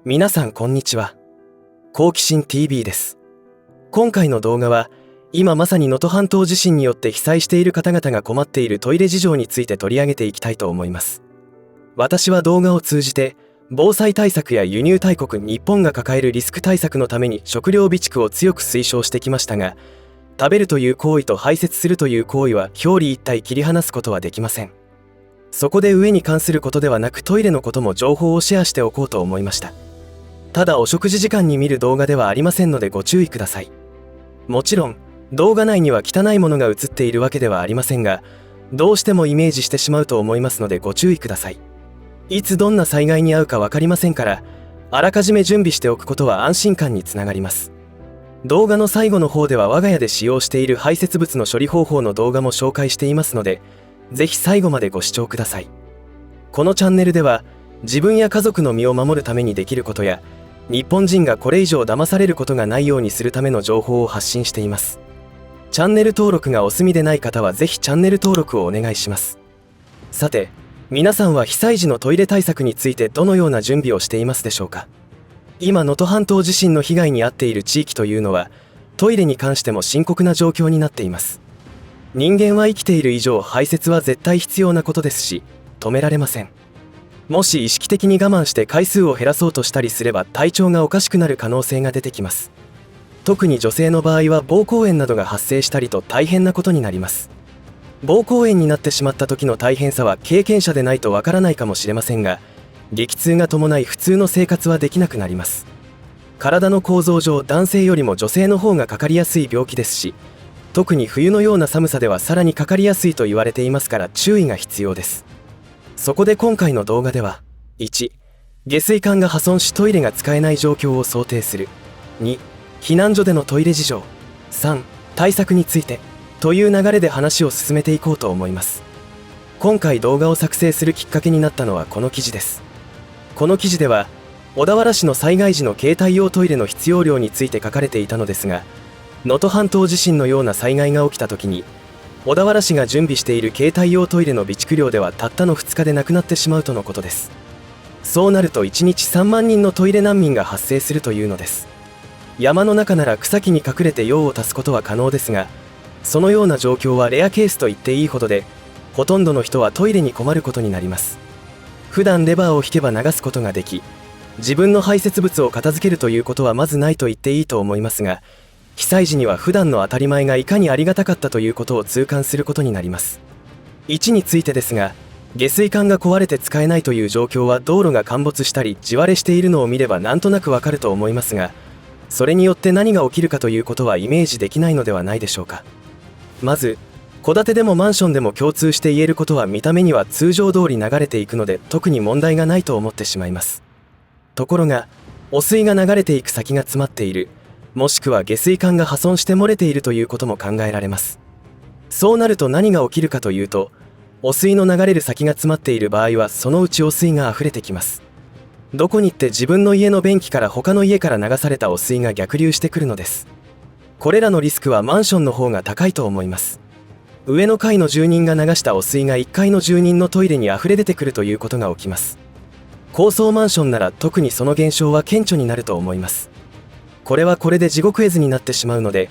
皆さんこんにちは。好奇心 TV です。今回の動画は今まさに能登半島地震によって被災している方々が困っているトイレ事情について取り上げていきたいと思います。私は動画を通じて防災対策や輸入大国日本が抱えるリスク対策のために食料備蓄を強く推奨してきましたが、食べるという行為と排泄するという行為は表裏一体切り離すことはできません。そこで上に関することではなくトイレのことも情報をシェアしておこうと思いました。ただお食事時間に見る動画ではありませんのでご注意ください。もちろん動画内には汚いものが映っているわけではありませんが、どうしてもイメージしてしまうと思いますのでご注意ください。いつどんな災害に遭うか分かりませんから、あらかじめ準備しておくことは安心感につながります。動画の最後の方では我が家で使用している排泄物の処理方法の動画も紹介していますので、ぜひ最後までご視聴ください。このチャンネルでは自分や家族の身を守るためにできることや、日本人がこれ以上騙されることがないようにするための情報を発信しています。チャンネル登録がお済みでない方はぜひチャンネル登録をお願いします。さて、皆さんは被災時のトイレ対策についてどのような準備をしていますでしょうか。今能登半島地震の被害に遭っている地域というのはトイレに関しても深刻な状況になっています。人間は生きている以上排泄は絶対必要なことですし、止められません。もし意識的に我慢して回数を減らそうとしたりすれば体調がおかしくなる可能性が出てきます。特に女性の場合は膀胱炎などが発生したりと大変なことになります。膀胱炎になってしまった時の大変さは経験者でないとわからないかもしれませんが、激痛が伴い普通の生活はできなくなります。体の構造上男性よりも女性の方がかかりやすい病気ですし、特に冬のような寒さではさらにかかりやすいと言われていますから注意が必要です。そこで今回の動画では、1、下水管が破損しトイレが使えない状況を想定する。2、避難所でのトイレ事情。3、対策についてという流れで話を進めていこうと思います。今回動画を作成するきっかけになったのはこの記事です。この記事では小田原市の災害時の携帯用トイレの必要量について書かれていたのですが、能登半島地震のような災害が起きた時に小田原市が準備している携帯用トイレの備蓄量ではたったの2日でなくなってしまうとのことです。そうなると1日3万人のトイレ難民が発生するというのです。山の中なら草木に隠れて用を足すことは可能ですが、そのような状況はレアケースと言っていいほどで、ほとんどの人はトイレに困ることになります。普段レバーを引けば流すことができ、自分の排泄物を片付けるということはまずないと言っていいと思いますが、被災時には普段の当たり前がいかにありがたかったということを痛感することになります。1についてですが、下水管が壊れて使えないという状況は道路が陥没したり地割れしているのを見ればなんとなくわかると思いますが、それによって何が起きるかということはイメージできないのではないでしょうか。まず、戸建てでもマンションでも共通して言えることは見た目には通常通り流れていくので特に問題がないと思ってしまいます。ところが、汚水が流れていく先が詰まっている、もしくは下水管が破損して漏れているということも考えられます。そうなると何が起きるかというと、汚水の流れる先が詰まっている場合はそのうち汚水が溢れてきます。どこに行って自分の家の便器から他の家から流された汚水が逆流してくるのです。これらのリスクはマンションの方が高いと思います。上の階の住人が流した汚水が1階の住人のトイレに溢れ出てくるということが起きます。高層マンションなら特にその現象は顕著になると思います。これはこれで地獄絵図になってしまうので、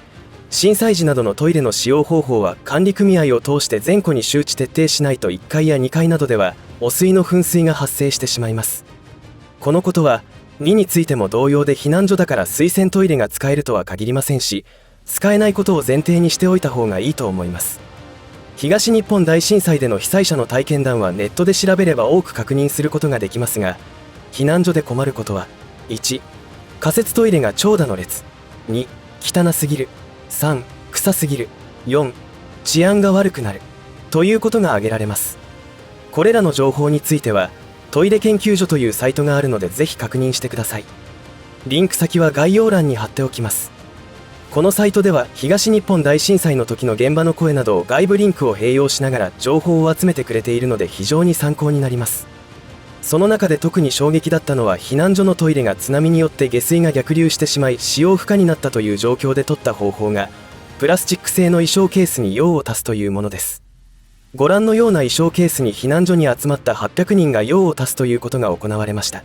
震災時などのトイレの使用方法は管理組合を通して全戸に周知徹底しないと1階や2階などでは汚水の噴水が発生してしまいます。このことは2についても同様で、避難所だから水洗トイレが使えるとは限りませんし、使えないことを前提にしておいた方がいいと思います。東日本大震災での被災者の体験談はネットで調べれば多く確認することができますが、避難所で困ることは、1、仮設トイレが長蛇の列。2、汚すぎる。3、臭すぎる。4、治安が悪くなる。ということが挙げられます。これらの情報については、トイレ研究所というサイトがあるのでぜひ確認してください。リンク先は概要欄に貼っておきます。このサイトでは東日本大震災の時の現場の声などを外部リンクを併用しながら情報を集めてくれているので非常に参考になります。その中で特に衝撃だったのは、避難所のトイレが津波によって下水が逆流してしまい使用不可になったという状況で取った方法が、プラスチック製の衣装ケースに用を足すというものです。ご覧のような衣装ケースに避難所に集まった800人が用を足すということが行われました。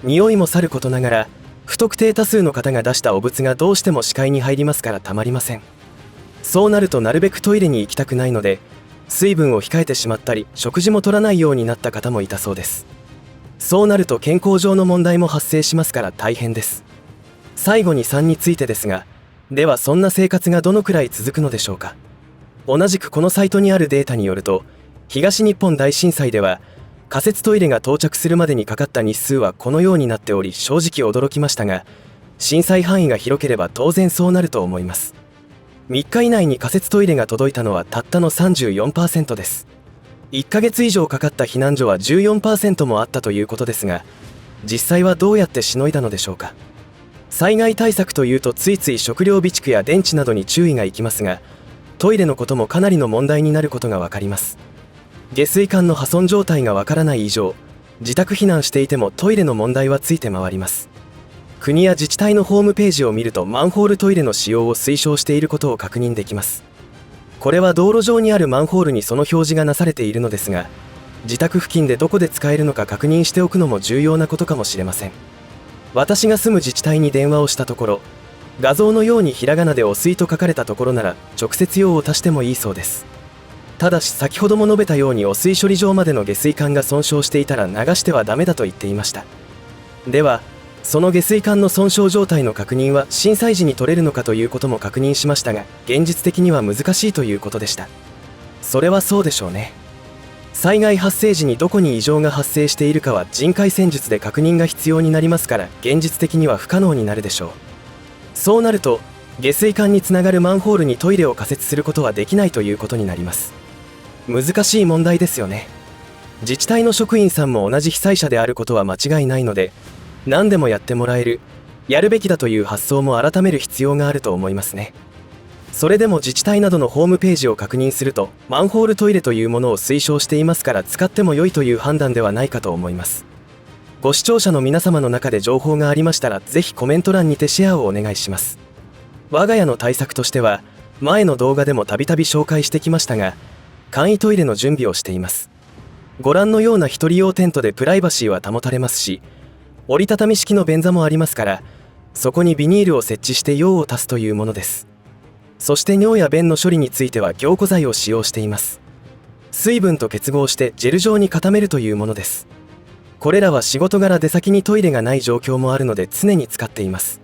匂いもさることながら、不特定多数の方が出した汚物がどうしても視界に入りますからたまりません。そうなるとなるべくトイレに行きたくないので、水分を控えてしまったり、食事も取らないようになった方もいたそうです。そうなると健康上の問題も発生しますから大変です。最後に3についてですが、ではそんな生活がどのくらい続くのでしょうか。同じくこのサイトにあるデータによると、東日本大震災では仮設トイレが到着するまでにかかった日数はこのようになっており、正直驚きましたが、震災範囲が広ければ当然そうなると思います。3日以内に仮設トイレが届いたのはたったの 34% です。1ヶ月以上かかった避難所は 14% もあったということですが、実際はどうやってしのいだのでしょうか。災害対策というとついつい食料備蓄や電池などに注意がいきますが、トイレのこともかなりの問題になることがわかります。下水管の破損状態がわからない以上、自宅避難していてもトイレの問題はついて回ります。国や自治体のホームページを見るとマンホールトイレの使用を推奨していることを確認できます。これは道路上にあるマンホールにその表示がなされているのですが、自宅付近でどこで使えるのか確認しておくのも重要なことかもしれません。私が住む自治体に電話をしたところ、画像のようにひらがなで汚水と書かれたところなら直接用を足してもいいそうです。ただし先ほども述べたように汚水処理場までの下水管が損傷していたら流してはダメだと言っていました。ではその下水管の損傷状態の確認は震災時に取れるのかということも確認しましたが、現実的には難しいということでした。それはそうでしょうね。災害発生時にどこに異常が発生しているかは人海戦術で確認が必要になりますから、現実的には不可能になるでしょう。そうなると下水管につながるマンホールにトイレを仮設することはできないということになります。難しい問題ですよね。自治体の職員さんも同じ被災者であることは間違いないので、何でもやってもらえる、やるべきだという発想も改める必要があると思いますね。それでも自治体などのホームページを確認すると、マンホールトイレというものを推奨していますから使っても良いという判断ではないかと思います。ご視聴者の皆様の中で情報がありましたら、ぜひコメント欄にてシェアをお願いします。我が家の対策としては、前の動画でもたびたび紹介してきましたが、簡易トイレの準備をしています。ご覧のような一人用テントでプライバシーは保たれますし、折りたたみ式の便座もありますから、そこにビニールを設置して用を足すというものです。そして尿や便の処理については凝固剤を使用しています。水分と結合してジェル状に固めるというものです。これらは仕事柄出先にトイレがない状況もあるので常に使っています。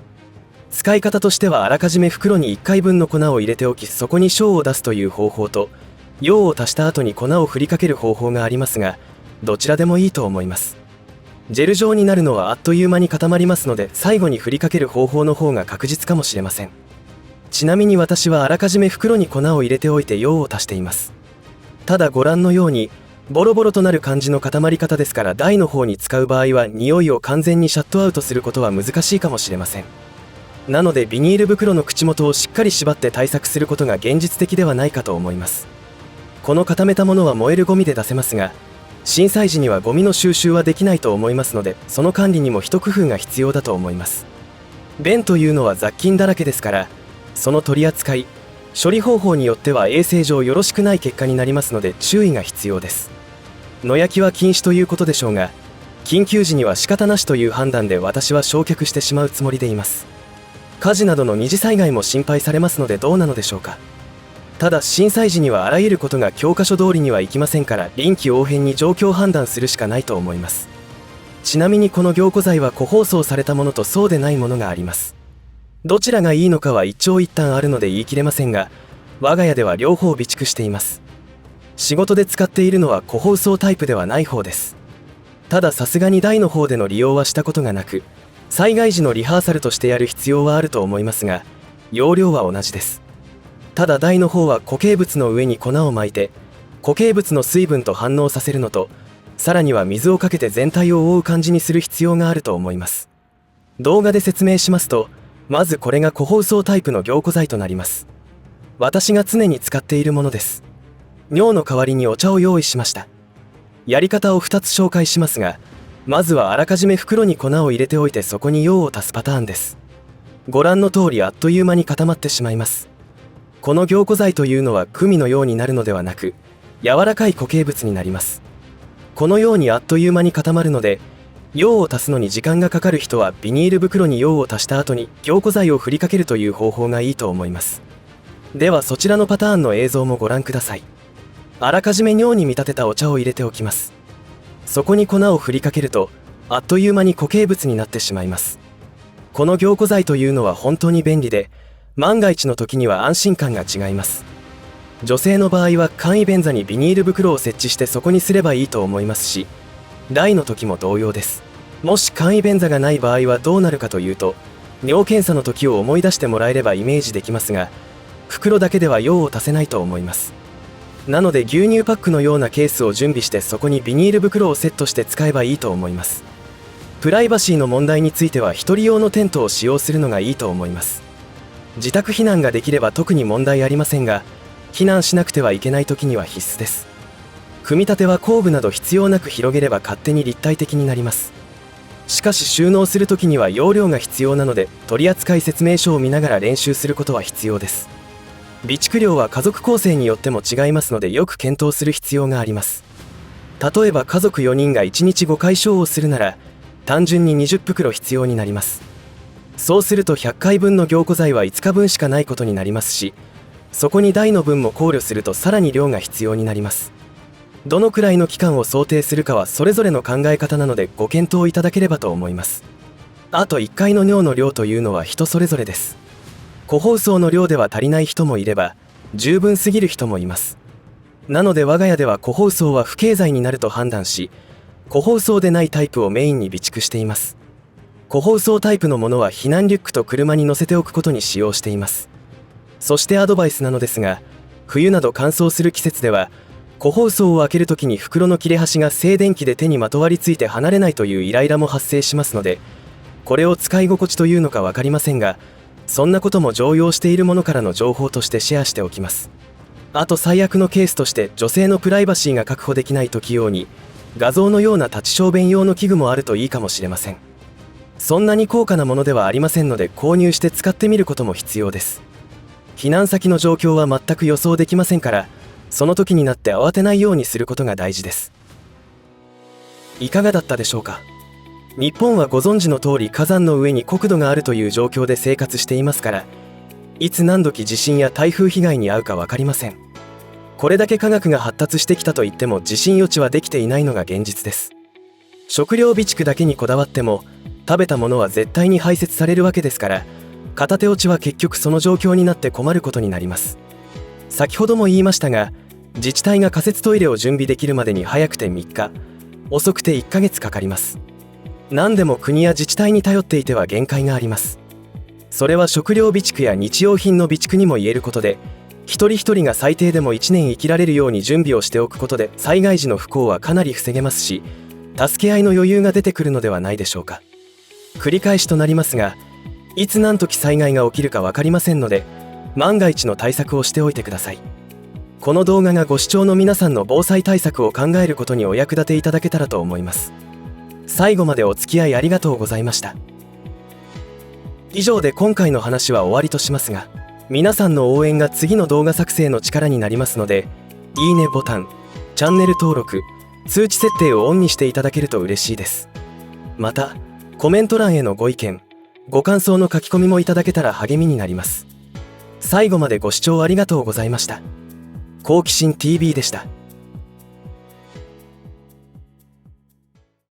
使い方としてはあらかじめ袋に1回分の粉を入れておき、そこに小を出すという方法と、用を足した後に粉を振りかける方法がありますが、どちらでもいいと思います。ジェル状になるのはあっという間に固まりますので、最後に振りかける方法の方が確実かもしれません。ちなみに私はあらかじめ袋に粉を入れておいて用を足しています。ただご覧のようにボロボロとなる感じの固まり方ですから、台の方に使う場合は匂いを完全にシャットアウトすることは難しいかもしれません。なのでビニール袋の口元をしっかり縛って対策することが現実的ではないかと思います。この固めたものは燃えるゴミで出せますが、震災時にはゴミの収集はできないと思いますので、その管理にも一工夫が必要だと思います。便というのは雑菌だらけですから、その取り扱い、処理方法によっては衛生上よろしくない結果になりますので注意が必要です。野焼きは禁止ということでしょうが、緊急時には仕方なしという判断で私は焼却してしまうつもりでいます。火事などの二次災害も心配されますのでどうなのでしょうか。ただ震災時にはあらゆることが教科書通りにはいきませんから、臨機応変に状況判断するしかないと思います。ちなみにこの凝固剤は個包装されたものとそうでないものがあります。どちらがいいのかは一長一短あるので言い切れませんが、我が家では両方備蓄しています。仕事で使っているのは個包装タイプではない方です。たださすがに台の方での利用はしたことがなく、災害時のリハーサルとしてやる必要はあると思いますが、容量は同じです。ただ台の方は固形物の上に粉を巻いて固形物の水分と反応させるのと、さらには水をかけて全体を覆う感じにする必要があると思います。動画で説明しますと、まずこれが個包装タイプの凝固剤となります。私が常に使っているものです。尿の代わりにお茶を用意しました。やり方を2つ紹介しますが、まずはあらかじめ袋に粉を入れておいてそこに用を足すパターンです。ご覧の通りあっという間に固まってしまいます。この凝固剤というのはグミのようになるのではなく、柔らかい固形物になります。このようにあっという間に固まるので、用を足すのに時間がかかる人はビニール袋に用を足した後に凝固剤を振りかけるという方法がいいと思います。ではそちらのパターンの映像もご覧ください。あらかじめ尿に見立てたお茶を入れておきます。そこに粉を振りかけるとあっという間に固形物になってしまいます。この凝固剤というのは本当に便利で、万が一の時には安心感が違います。女性の場合は簡易便座にビニール袋を設置してそこにすればいいと思いますし、大の時も同様です。もし簡易便座がない場合はどうなるかというと、尿検査の時を思い出してもらえればイメージできますが、袋だけでは用を足せないと思います。なので牛乳パックのようなケースを準備してそこにビニール袋をセットして使えばいいと思います。プライバシーの問題については1人用のテントを使用するのがいいと思います。自宅避難ができれば特に問題ありませんが、避難しなくてはいけない時には必須です。組み立ては工具など必要なく広げれば勝手に立体的になります。しかし収納する時には容量が必要なので、取扱説明書を見ながら練習することは必要です。備蓄量は家族構成によっても違いますのでよく検討する必要があります。例えば家族4人が1日5回小をするなら、単純に20袋必要になります。そうすると100回分の凝固剤は5日分しかないことになりますし、そこに大の分も考慮するとさらに量が必要になります。どのくらいの期間を想定するかはそれぞれの考え方なのでご検討いただければと思います。あと1回の尿の量というのは人それぞれです。個包装の量では足りない人もいれば、十分すぎる人もいます。なので我が家では個包装は不経済になると判断し、個包装でないタイプをメインに備蓄しています。個包装タイプのものは避難リュックと車に乗せておくことに使用しています。そしてアドバイスなのですが、冬など乾燥する季節では個包装を開けるときに袋の切れ端が静電気で手にまとわりついて離れないというイライラも発生しますので、これを使い心地というのか分かりませんが、そんなことも常用しているものからの情報としてシェアしておきます。あと最悪のケースとして女性のプライバシーが確保できない時用に画像のような立ち小便用の器具もあるといいかもしれません。そんなに高価なものではありませんので購入して使ってみることも必要です。避難先の状況は全く予想できませんから、その時になって慌てないようにすることが大事です。いかがだったでしょうか。日本はご存知の通り火山の上に国土があるという状況で生活していますから、いつ何時地震や台風被害に遭うか分かりません。これだけ科学が発達してきたといっても地震予知はできていないのが現実です。食料備蓄だけにこだわっても食べたものは絶対に排泄されるわけですから、片手落ちは結局その状況になって困ることになります。先ほども言いましたが、自治体が仮設トイレを準備できるまでに早くて3日、遅くて1ヶ月かかります。何でも国や自治体に頼っていては限界があります。それは食料備蓄や日用品の備蓄にも言えることで、一人一人が最低でも1年生きられるように準備をしておくことで災害時の不幸はかなり防げますし、助け合いの余裕が出てくるのではないでしょうか。繰り返しとなりますが、いつ何時災害が起きるか分かりませんので、万が一の対策をしておいてください。この動画がご視聴の皆さんの防災対策を考えることにお役立ていただけたらと思います。最後までお付き合いありがとうございました。以上で今回の話は終わりとしますが、皆さんの応援が次の動画作成の力になりますので、いいねボタン、チャンネル登録、通知設定をオンにしていただけると嬉しいです。また、コメント欄へのご意見、ご感想の書き込みもいただけたら励みになります。最後までご視聴ありがとうございました。好奇心 TV でした。